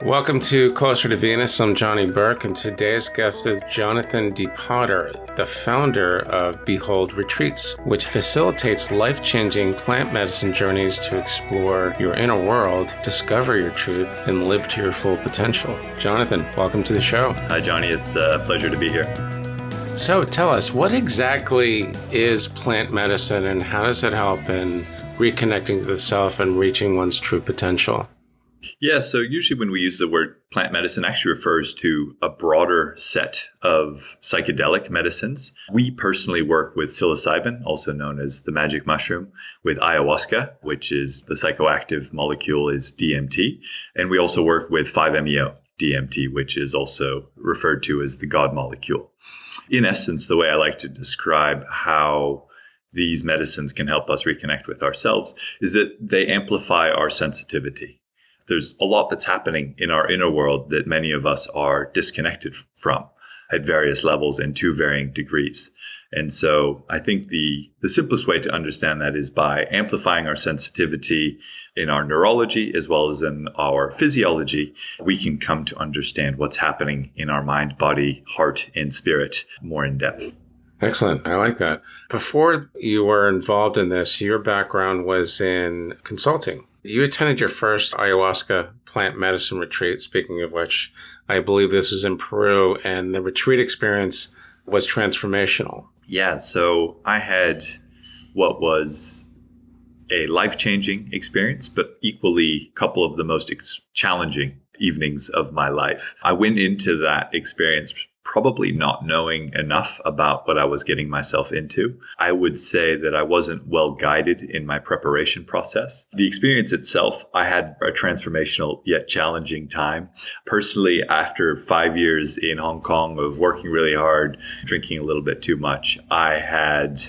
Welcome to Closer to Venus. I'm Johnny Burke, and today's guest is Jonathan D. Potter, the founder of Behold Retreats, which facilitates life-changing plant medicine journeys to explore your inner world, discover your truth, and live to your full potential. Jonathan, welcome to the show. Hi, Johnny. It's a pleasure to be here. So tell us, what exactly is plant medicine, and how does it help in reconnecting to the self and reaching one's true potential? Yeah, so usually when we use the word plant medicine, it actually refers to a broader set of psychedelic medicines. We personally work with psilocybin, also known as the magic mushroom, with ayahuasca, which is the psychoactive molecule is DMT. And we also work with 5-MeO, DMT, which is also referred to as the God molecule. In essence, the way I like to describe how these medicines can help us reconnect with ourselves is that they amplify our sensitivity. There's a lot that's happening in our inner world that many of us are disconnected from at various levels and to varying degrees. And so I think the simplest way to understand that is by amplifying our sensitivity in our neurology as well as in our physiology. We can come to understand what's happening in our mind, body, heart, and spirit more in depth. Excellent. I like that. Before you were involved in this, your background was in consulting. You attended your first ayahuasca plant medicine retreat, speaking of which, I believe this was in Peru, and the retreat experience was transformational. Yeah, so I had what was a life-changing experience, but equally a couple of the most challenging evenings of my life. I went into that experience probably not knowing enough about what I was getting myself into. I would say that I wasn't well guided in my preparation process. The experience itself, I had a transformational yet challenging time. Personally, after 5 years in Hong Kong of working really hard, drinking a little bit too much, I had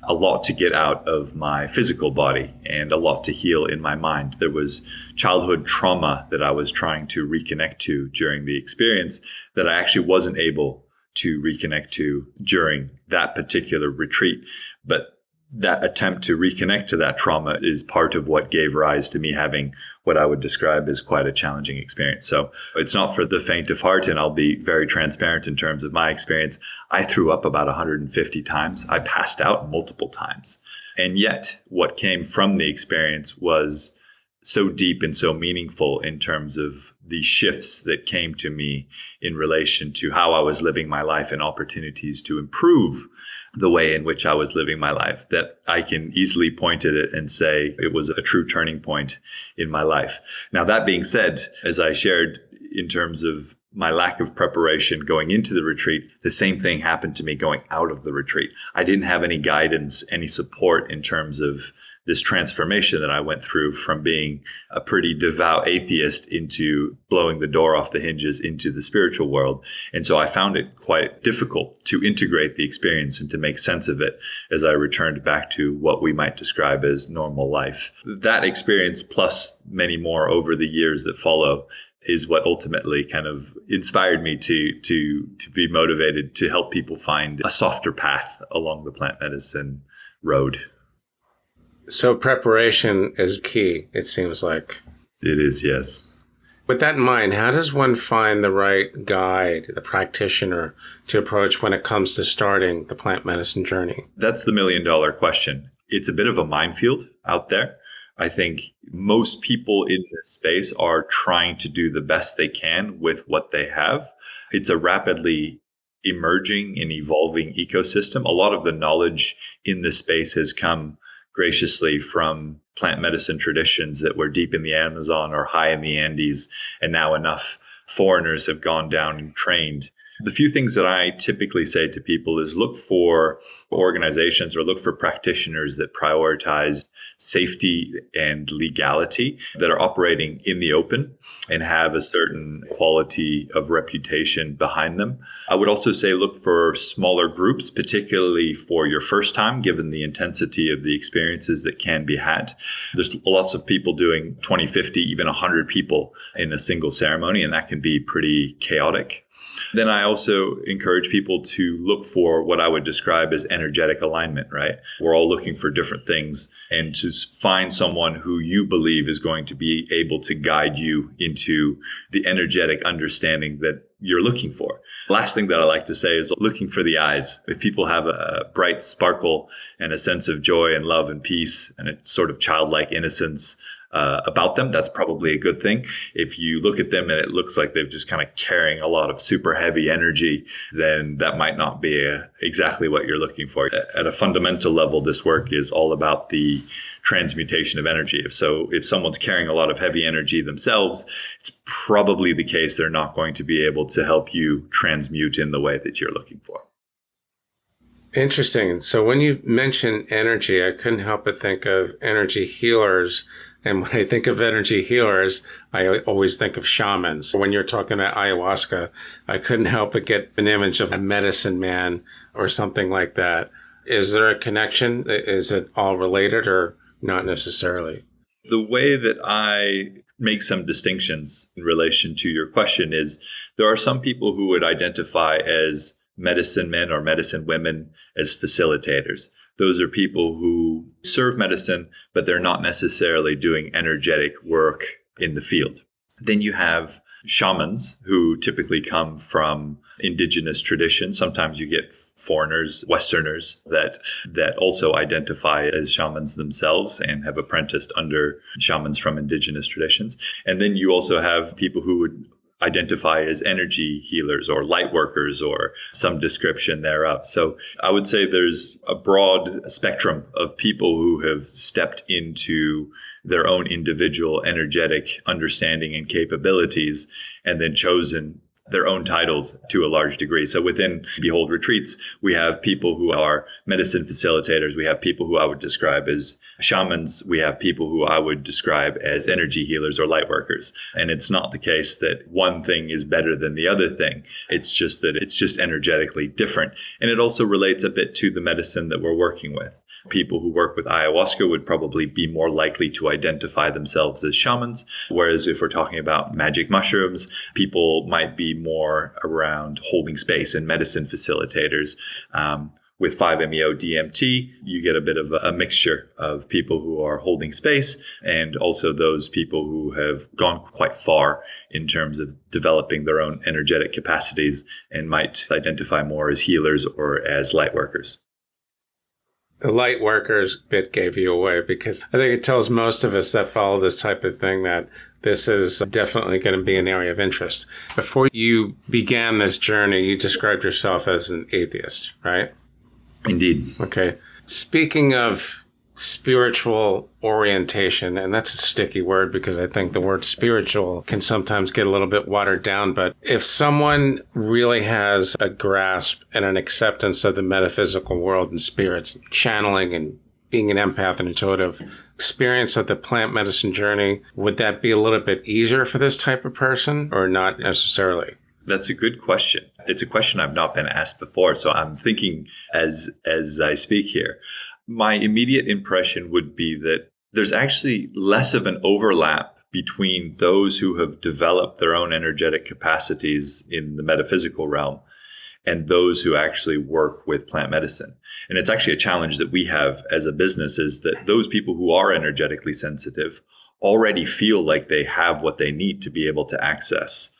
a lot to get out of my physical body and a lot to heal in my mind. There was childhood trauma that I was trying to reconnect to during the experience that I actually wasn't able to reconnect to during that particular retreat. But that attempt to reconnect to that trauma is part of what gave rise to me having what I would describe as quite a challenging experience. So it's not for the faint of heart, and I'll be very transparent in terms of my experience. I threw up about 150 times. I passed out multiple times. And yet what came from the experience was so deep and so meaningful in terms of the shifts that came to me in relation to how I was living my life and opportunities to improve the way in which I was living my life, that I can easily point at it and say it was a true turning point in my life. Now, that being said, as I shared in terms of my lack of preparation going into the retreat, the same thing happened to me going out of the retreat. I didn't have any guidance, any support in terms of this transformation that I went through from being a pretty devout atheist into blowing the door off the hinges into the spiritual world. And so I found it quite difficult to integrate the experience and to make sense of it as I returned back to what we might describe as normal life. That experience, plus many more over the years that follow, is what ultimately kind of inspired me to be motivated to help people find a softer path along the plant medicine road. So preparation is key, it seems like. It is, yes. With that in mind, how does one find the right guide, the practitioner, to approach when it comes to starting the plant medicine journey? That's the million-dollar question. It's a bit of a minefield out there. I think most people in this space are trying to do the best they can with what they have. It's a rapidly emerging and evolving ecosystem. A lot of the knowledge in this space has come graciously from plant medicine traditions that were deep in the Amazon or high in the Andes, and now enough foreigners have gone down and trained. The few things that I typically say to people is look for organizations or look for practitioners that prioritize safety and legality, that are operating in the open and have a certain quality of reputation behind them. I would also say look for smaller groups, particularly for your first time, given the intensity of the experiences that can be had. There's lots of people doing 20, 50, even 100 people in a single ceremony, and that can be pretty chaotic. Then I also encourage people to look for what I would describe as energetic alignment, right? We're all looking for different things, and to find someone who you believe is going to be able to guide you into the energetic understanding that you're looking for. Last thing that I like to say is looking for the eyes. If people have a bright sparkle and a sense of joy and love and peace and a sort of childlike innocence about them, that's probably a good thing. If you look at them and it looks like they're just kind of carrying a lot of super heavy energy, then that might not be exactly what you're looking for. At a fundamental level, this work is all about the transmutation of energy. If someone's carrying a lot of heavy energy themselves, it's probably the case they're not going to be able to help you transmute in the way that you're looking for. Interesting. So when you mention energy, I couldn't help but think of energy healers. And when I think of energy healers, I always think of shamans. When you're talking about ayahuasca, I couldn't help but get an image of a medicine man or something like that. Is there a connection? Is it all related or not necessarily? The way that I make some distinctions in relation to your question is there are some people who would identify as medicine men or medicine women as facilitators. Those are people who serve medicine, but they're not necessarily doing energetic work in the field. Then you have shamans who typically come from indigenous traditions. Sometimes you get foreigners, Westerners that also identify as shamans themselves and have apprenticed under shamans from indigenous traditions. And then you also have people who would identify as energy healers or lightworkers or some description thereof. So I would say there's a broad spectrum of people who have stepped into their own individual energetic understanding and capabilities and then chosen their own titles to a large degree. So within Behold Retreats, we have people who are medicine facilitators. We have people who I would describe as shamans. We have people who I would describe as energy healers or light workers. And it's not the case that one thing is better than the other thing. It's just that it's just energetically different. And it also relates a bit to the medicine that we're working with. People who work with ayahuasca would probably be more likely to identify themselves as shamans. Whereas if we're talking about magic mushrooms, people might be more around holding space and medicine facilitators. With 5-MeO-DMT, you get a bit of a mixture of people who are holding space and also those people who have gone quite far in terms of developing their own energetic capacities and might identify more as healers or as light workers. The light workers bit gave you away because I think it tells most of us that follow this type of thing that this is definitely going to be an area of interest. Before you began this journey, you described yourself as an atheist, right? Indeed. Okay. Speaking of spiritual orientation, and that's a sticky word because I think the word spiritual can sometimes get a little bit watered down, but if someone really has a grasp and an acceptance of the metaphysical world and spirits, channeling and being an empath and intuitive experience of the plant medicine journey, would that be a little bit easier for this type of person or not necessarily? That's a good question. It's a question I've not been asked before, so I'm thinking as I speak here. My immediate impression would be that there's actually less of an overlap between those who have developed their own energetic capacities in the metaphysical realm and those who actually work with plant medicine. And it's actually a challenge that we have as a business is that those people who are energetically sensitive already feel like they have what they need to be able to access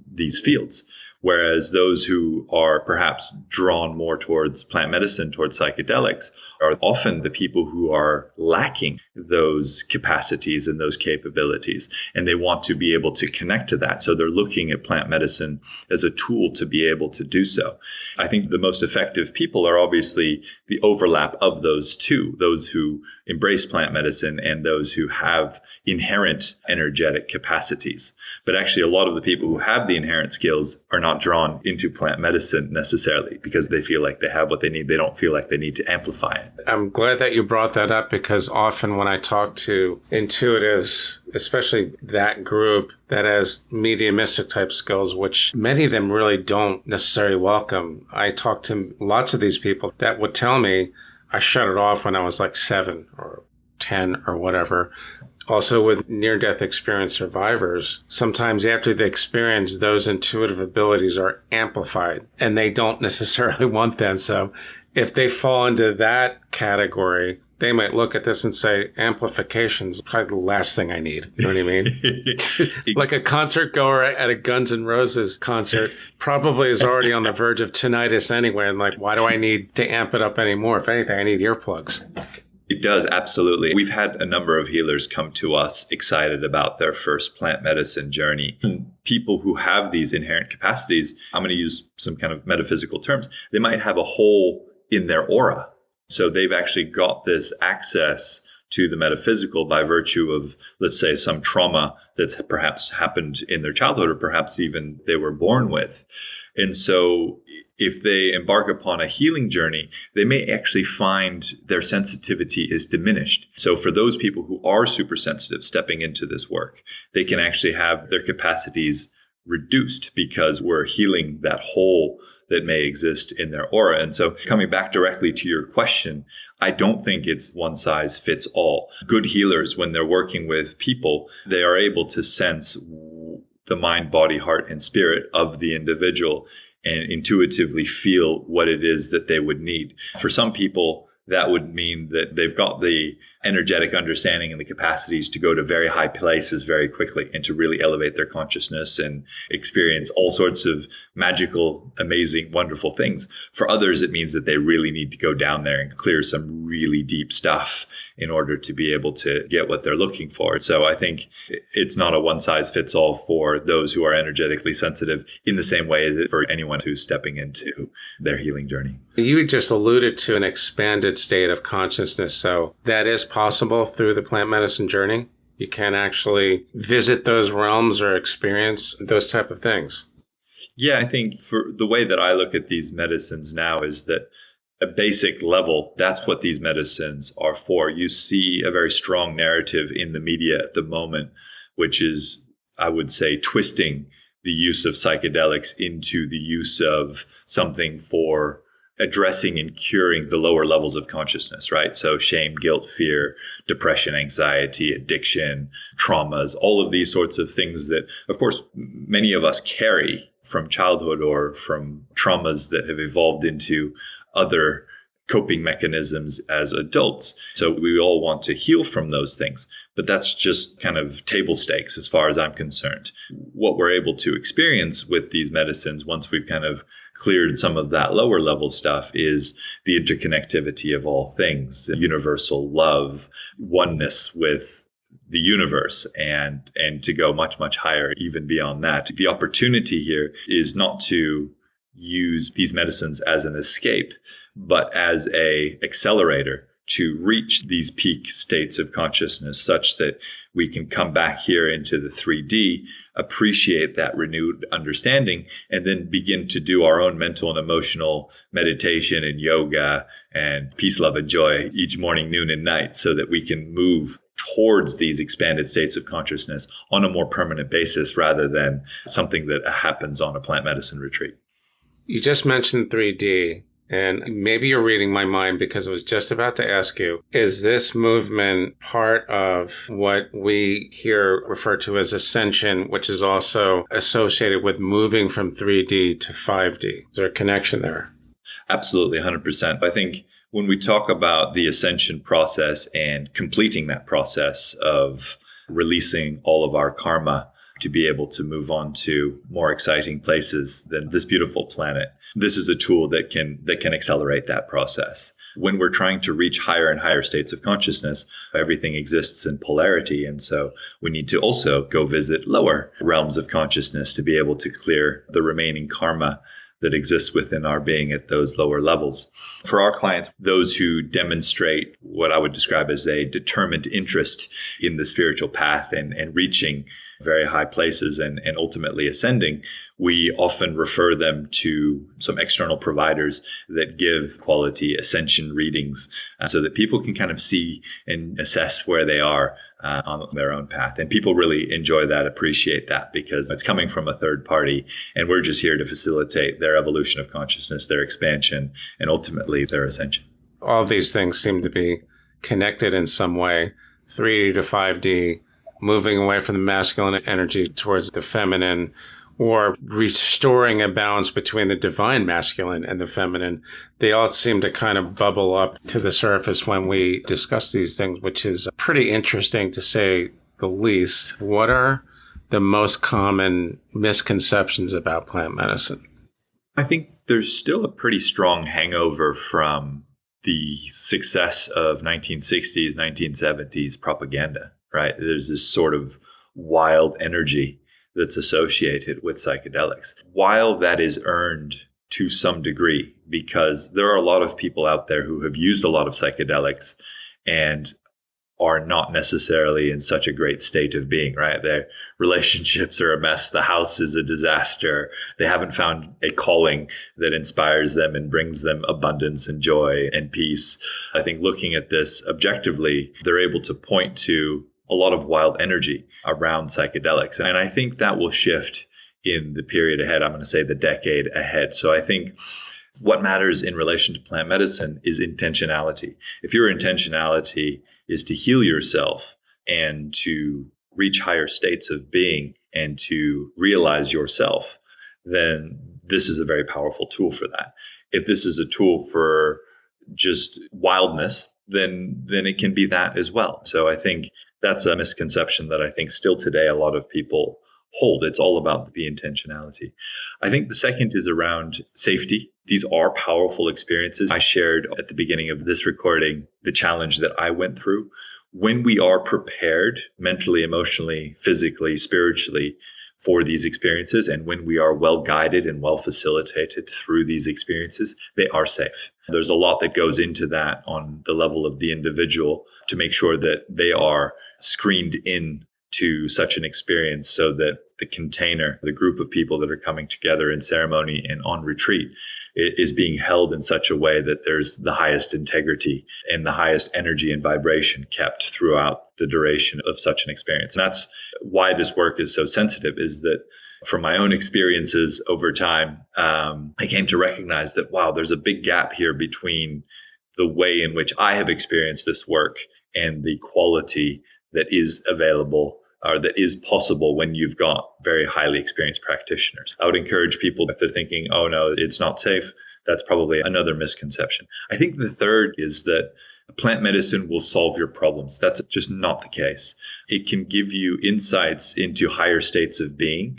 these fields. Whereas those who are perhaps drawn more towards plant medicine, towards psychedelics, are often the people who are lacking those capacities and those capabilities. And they want to be able to connect to that. So they're looking at plant medicine as a tool to be able to do so. I think the most effective people are obviously the overlap of those two, those who embrace plant medicine and those who have inherent energetic capacities. But actually, a lot of the people who have the inherent skills are not drawn into plant medicine necessarily because they feel like they have what they need. They don't feel like they need to amplify it. I'm glad that you brought that up because often when I talk to intuitives, especially that group that has mediumistic type skills, which many of them really don't necessarily welcome, I talk to lots of these people that would tell me I shut it off when I was like 7 or 10 or whatever. Also, with near-death experience survivors, sometimes after the experience, those intuitive abilities are amplified, and they don't necessarily want them. So if they fall into that category, they might look at this and say, amplification's probably the last thing I need. You know what I mean? Like a concert goer at a Guns N' Roses concert probably is already on the verge of tinnitus anyway. And like, why do I need to amp it up anymore? If anything, I need earplugs. It does, absolutely. We've had a number of healers come to us excited about their first plant medicine journey. People who have these inherent capacities, I'm going to use some kind of metaphysical terms, they might have a hole in their aura. So they've actually got this access to the metaphysical by virtue of, let's say, some trauma that's perhaps happened in their childhood or perhaps even they were born with. And so if they embark upon a healing journey, they may actually find their sensitivity is diminished. So for those people who are super sensitive stepping into this work, they can actually have their capacities reduced because we're healing that hole that may exist in their aura. And so coming back directly to your question, I don't think it's one size fits all. Good healers, when they're working with people, they are able to sense the mind, body, heart, and spirit of the individual and intuitively feel what it is that they would need. For some people, that would mean that they've got the energetic understanding and the capacities to go to very high places very quickly and to really elevate their consciousness and experience all sorts of magical, amazing, wonderful things. For others, it means that they really need to go down there and clear some really deep stuff in order to be able to get what they're looking for. So I think it's not a one size fits all for those who are energetically sensitive in the same way as it for anyone who's stepping into their healing journey. You had just alluded to an expanded state of consciousness. So that is possible through the plant medicine journey. You can actually visit those realms or experience those type of things. Yeah, I think for the way that I look at these medicines now is that a basic level, that's what these medicines are for. You see a very strong narrative in the media at the moment, which is, I would say, twisting the use of psychedelics into the use of something for addressing and curing the lower levels of consciousness, right? So shame, guilt, fear, depression, anxiety, addiction, traumas, all of these sorts of things that, of course, many of us carry from childhood or from traumas that have evolved into other coping mechanisms as adults. So we all want to heal from those things, but that's just kind of table stakes as far as I'm concerned. What we're able to experience with these medicines once we've kind of cleared some of that lower level stuff is the interconnectivity of all things, the universal love, oneness with the universe, and to go much, much higher, even beyond that. The opportunity here is not to use these medicines as an escape, but as a accelerator to reach these peak states of consciousness such that we can come back here into the 3D, appreciate that renewed understanding, and then begin to do our own mental and emotional meditation and yoga and peace, love, and joy each morning, noon, and night so that we can move towards these expanded states of consciousness on a more permanent basis rather than something that happens on a plant medicine retreat. You just mentioned 3D, and maybe you're reading my mind because I was just about to ask you, is this movement part of what we here refer to as ascension, which is also associated with moving from 3D to 5D? Is there a connection there? Absolutely, 100%. I think when we talk about the ascension process and completing that process of releasing all of our karma to be able to move on to more exciting places than this beautiful planet, this is a tool that can accelerate that process. When we're trying to reach higher and higher states of consciousness, everything exists in polarity. And so we need to also go visit lower realms of consciousness to be able to clear the remaining karma that exists within our being at those lower levels. For our clients, those who demonstrate what I would describe as a determined interest in the spiritual path and reaching very high places and ultimately ascending, we often refer them to some external providers that give quality ascension readings so that people can kind of see and assess where they are on their own path. And people really enjoy that, appreciate that, because it's coming from a third party. And we're just here to facilitate their evolution of consciousness, their expansion, and ultimately their ascension. All these things seem to be connected in some way 3D to 5D, moving away from the masculine energy towards the feminine, or restoring a balance between the divine masculine and the feminine. They all seem to kind of bubble up to the surface when we discuss these things, which is pretty interesting to say the least. What are the most common misconceptions about plant medicine? I think there's still a pretty strong hangover from the success of 1960s, 1970s propaganda, right? There's this sort of wild energy that's associated with psychedelics. While that is earned to some degree, because there are a lot of people out there who have used a lot of psychedelics and are not necessarily in such a great state of being, right? Their relationships are a mess. The house is a disaster. They haven't found a calling that inspires them and brings them abundance and joy and peace. I think looking at this objectively, they're able to point to a lot of wild energy around psychedelics. And I think that will shift in the period ahead. I'm going to say the decade ahead. So I think what matters in relation to plant medicine is intentionality. If your intentionality is to heal yourself and to reach higher states of being and to realize yourself, then this is a very powerful tool for that. If this is a tool for just wildness, then it can be that as well. So I think that's a misconception that I think still today a lot of people hold. It's all about the intentionality. I think the second is around safety. These are powerful experiences. I shared at the beginning of this recording the challenge that I went through. When we are prepared mentally, emotionally, physically, spiritually for these experiences, and when we are well guided and well facilitated through these experiences, they are safe. There's a lot that goes into that on the level of the individual to make sure that they are screened in to such an experience so that the container, the group of people that are coming together in ceremony and on retreat, is being held in such a way that there's the highest integrity and the highest energy and vibration kept throughout the duration of such an experience. And that's why this work is so sensitive, is that from my own experiences over time, I came to recognize that, wow, there's a big gap here between the way in which I have experienced this work and the quality that is available or that is possible when you've got very highly experienced practitioners. I would encourage people, if they're thinking, oh no, it's not safe, that's probably another misconception. I think the third is that plant medicine will solve your problems. That's just not the case. It can give you insights into higher states of being,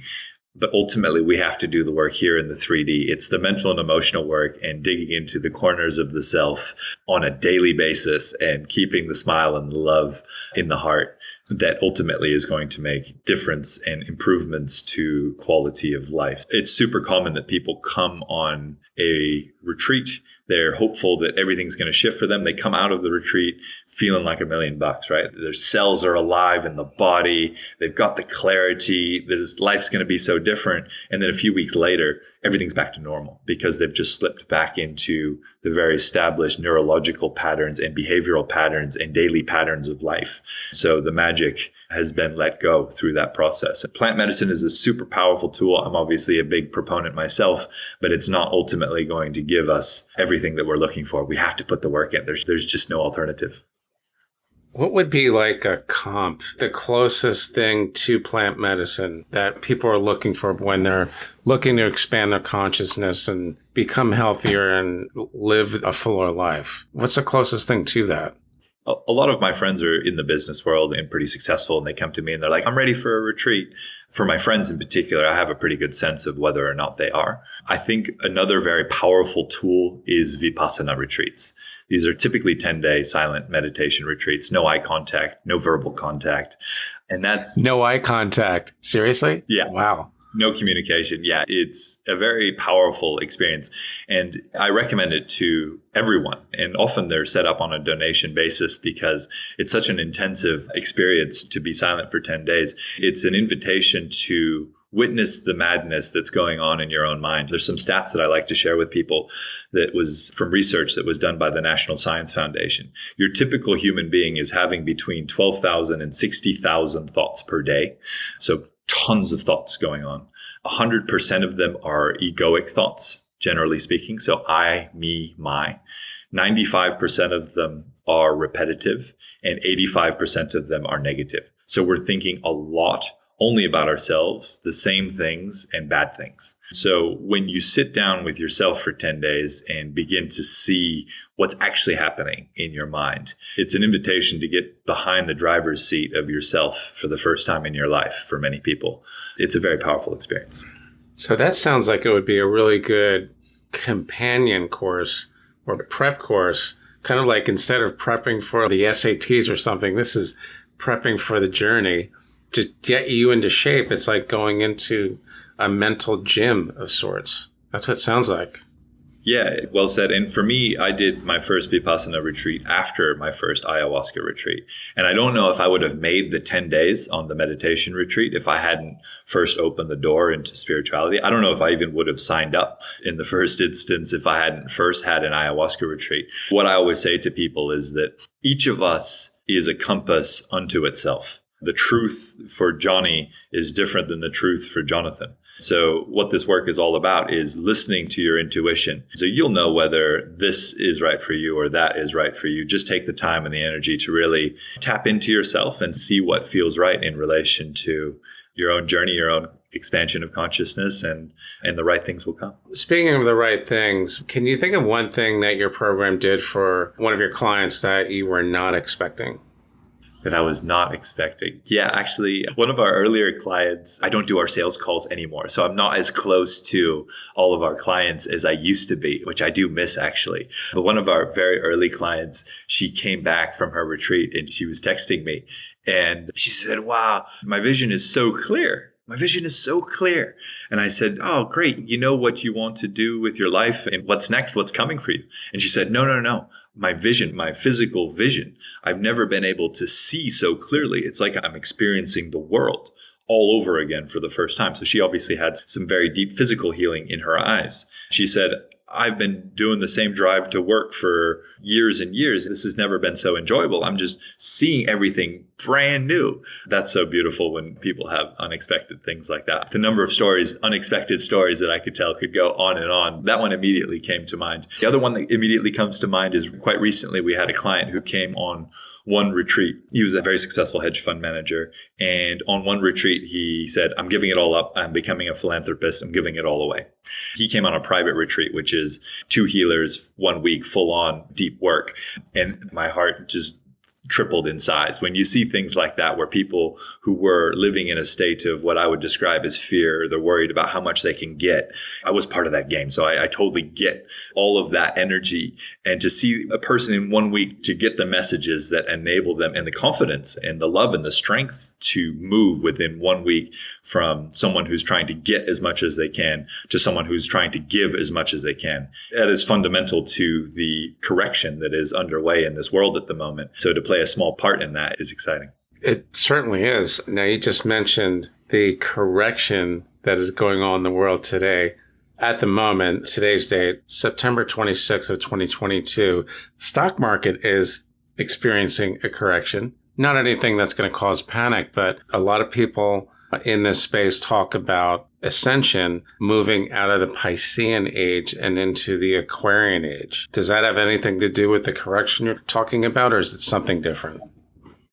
but ultimately we have to do the work here in the 3D. It's the mental and emotional work and digging into the corners of the self on a daily basis and keeping the smile and the love in the heart that ultimately is going to make difference and improvements to quality of life. It's super common that people come on a retreat. They're hopeful that everything's going to shift for them. They come out of the retreat feeling like $1 million, right? Their cells are alive in the body. They've got the clarity that life's going to be so different. And then a few weeks later, everything's back to normal because they've just slipped back into the very established neurological patterns and behavioral patterns and daily patterns of life. So the magic has been let go through that process. Plant medicine is a super powerful tool. I'm obviously a big proponent myself, but it's not ultimately going to give us everything that we're looking for. We have to put the work in. There's just no alternative. What would be like a comp, the closest thing to plant medicine that people are looking for when they're looking to expand their consciousness and become healthier and live a fuller life? What's the closest thing to that? A lot of my friends are in the business world and pretty successful, and they come to me and they're like, I'm ready for a retreat. For my friends in particular, I have a pretty good sense of whether or not they are. I think another very powerful tool is Vipassana retreats. These are typically 10-day silent meditation retreats, no eye contact, no verbal contact. And that's no eye contact. Seriously? Yeah. Wow. No communication. Yeah, it's a very powerful experience. And I recommend it to everyone. And often they're set up on a donation basis because it's such an intensive experience to be silent for 10 days. It's an invitation to witness the madness that's going on in your own mind. There's some stats that I like to share with people that was from research that was done by the National Science Foundation. Your typical human being is having between 12,000 and 60,000 thoughts per day. So tons of thoughts going on. 100% of them are egoic thoughts, generally speaking. So I, me, my. 95% of them are repetitive and 85% of them are negative. So we're thinking a lot only about ourselves, the same things and bad things. So when you sit down with yourself for 10 days and begin to see what's actually happening in your mind, it's an invitation to get behind the driver's seat of yourself for the first time in your life for many people. It's a very powerful experience. So that sounds like it would be a really good companion course or prep course, kind of like instead of prepping for the SATs or something, this is prepping for the journey to get you into shape. It's like going into a mental gym of sorts. That's what it sounds like. Yeah, well said. And for me, I did my first Vipassana retreat after my first ayahuasca retreat. And I don't know if I would have made the 10 days on the meditation retreat if I hadn't first opened the door into spirituality. I don't know if I even would have signed up in the first instance if I hadn't first had an ayahuasca retreat. What I always say to people is that each of us is a compass unto itself. The truth for Johnny is different than the truth for Jonathan. So what this work is all about is listening to your intuition. So you'll know whether this is right for you or that is right for you. Just take the time and the energy to really tap into yourself and see what feels right in relation to your own journey, your own expansion of consciousness, and the right things will come. Speaking of the right things, can you think of one thing that your program did for one of your clients that you were not expecting? That I was not expecting. Yeah, actually, one of our earlier clients, I don't do our sales calls anymore. So I'm not as close to all of our clients as I used to be, which I do miss actually. But one of our very early clients, she came back from her retreat and she was texting me and she said, wow, my vision is so clear. My vision is so clear. And I said, oh, great. You know what you want to do with your life and what's next, what's coming for you. And she said, no. My vision, my physical vision, I've never been able to see so clearly. It's like I'm experiencing the world all over again for the first time. So she obviously had some very deep physical healing in her eyes. She said, I've been doing the same drive to work for years and years. This has never been so enjoyable. I'm just seeing everything brand new. That's so beautiful when people have unexpected things like that. The number of stories, unexpected stories that I could tell could go on and on. That one immediately came to mind. The other one that immediately comes to mind is quite recently we had a client who came on one retreat. He was a very successful hedge fund manager. And on one retreat, he said, I'm giving it all up. I'm becoming a philanthropist. I'm giving it all away. He came on a private retreat, which is 2 healers, 1 week, full on deep work. And my heart just tripled in size. When you see things like that, where people who were living in a state of what I would describe as fear, they're worried about how much they can get. I was part of that game. So I totally get all of that energy. And to see a person in 1 week to get the messages that enable them and the confidence and the love and the strength to move within 1 week from someone who's trying to get as much as they can to someone who's trying to give as much as they can. That is fundamental to the correction that is underway in this world at the moment. So to play a small part in that is exciting. It certainly is. Now, you just mentioned the correction that is going on in the world today. At the moment, today's date, September 26th of 2022, the stock market is experiencing a correction. Not anything that's going to cause panic, but a lot of people in this space talk about ascension, moving out of the Piscean age and into the Aquarian age. Does that have anything to do with the correction you're talking about, or is it something different?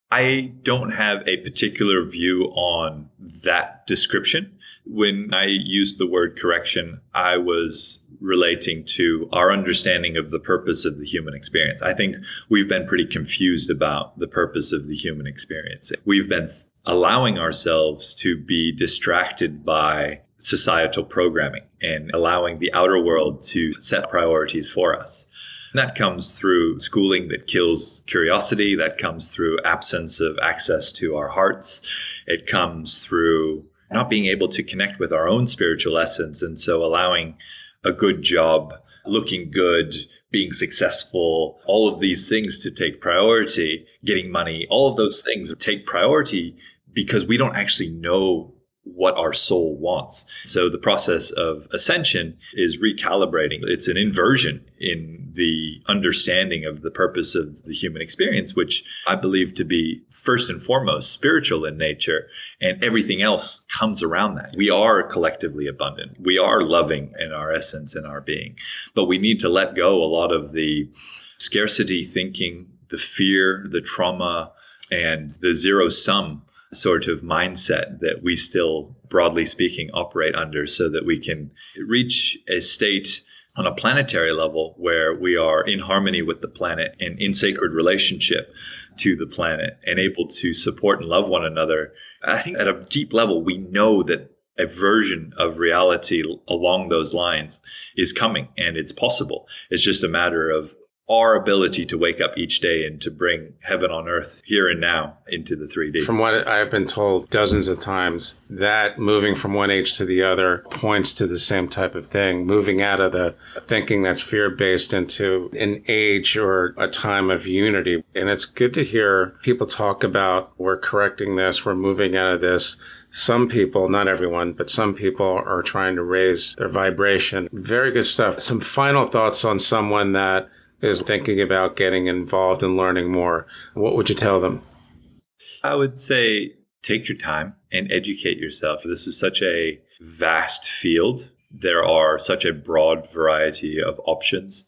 I don't have a particular view on that description. When I used the word correction, I was relating to our understanding of the purpose of the human experience. I think we've been pretty confused about the purpose of the human experience. We've been allowing ourselves to be distracted by societal programming and allowing the outer world to set priorities for us. And that comes through schooling that kills curiosity. That comes through absence of access to our hearts. It comes through not being able to connect with our own spiritual essence. And so allowing a good job, looking good, being successful, all of these things to take priority, getting money, all of those things take priority because we don't actually know what our soul wants. So the process of ascension is recalibrating. It's an inversion in the understanding of the purpose of the human experience, which I believe to be first and foremost spiritual in nature, and everything else comes around that. We are collectively abundant. We are loving in our essence and our being, but we need to let go a lot of the scarcity thinking the fear, the trauma, and the zero-sum sort of mindset that we still, broadly speaking, operate under, so that we can reach a state on a planetary level where we are in harmony with the planet and in sacred relationship to the planet and able to support and love one another. I think at a deep level, we know that a version of reality along those lines is coming and it's possible. It's just a matter of our ability to wake up each day and to bring heaven on earth here and now into the 3D. From what I've been told dozens of times, that moving from one age to the other points to the same type of thing, moving out of the thinking that's fear-based into an age or a time of unity. And it's good to hear people talk about, we're correcting this, we're moving out of this. Some people, not everyone, but some people are trying to raise their vibration. Very good stuff. Some final thoughts on someone that is thinking about getting involved and learning more. What would you tell them? I would say take your time and educate yourself. This is such a vast field. There are such a broad variety of options.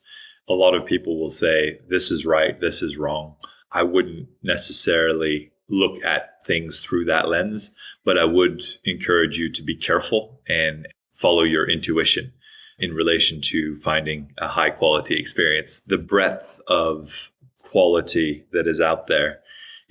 A lot of people will say, this is right, this is wrong. I wouldn't necessarily look at things through that lens, but I would encourage you to be careful and follow your intuition in relation to finding a high quality experience. The breadth of quality that is out there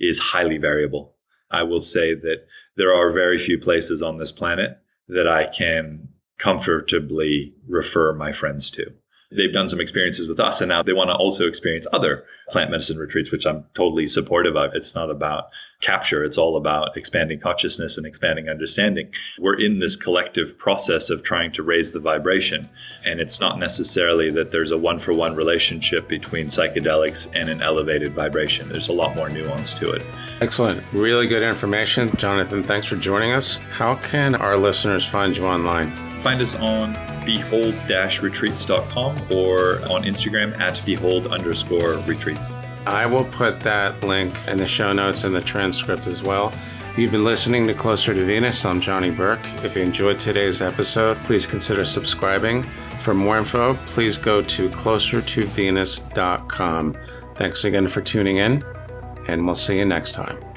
is highly variable. I will say that there are very few places on this planet that I can comfortably refer my friends to. They've done some experiences with us, and now they want to also experience other plant medicine retreats, which I'm totally supportive of. It's not about capture. It's all about expanding consciousness and expanding understanding. We're in this collective process of trying to raise the vibration. And it's not necessarily that there's a one-for-one relationship between psychedelics and an elevated vibration. There's a lot more nuance to it. Excellent. Really good information. Jonathan, thanks for joining us. How can our listeners find you online? Find us on behold-retreats.com or on Instagram at behold_retreats. I will put that link in the show notes and the transcript as well. You've been listening to Closer to Venus. I'm Johnny Burke. If you enjoyed today's episode, please consider subscribing. For more info, please go to closertovenus.com. Thanks again for tuning in, and we'll see you next time.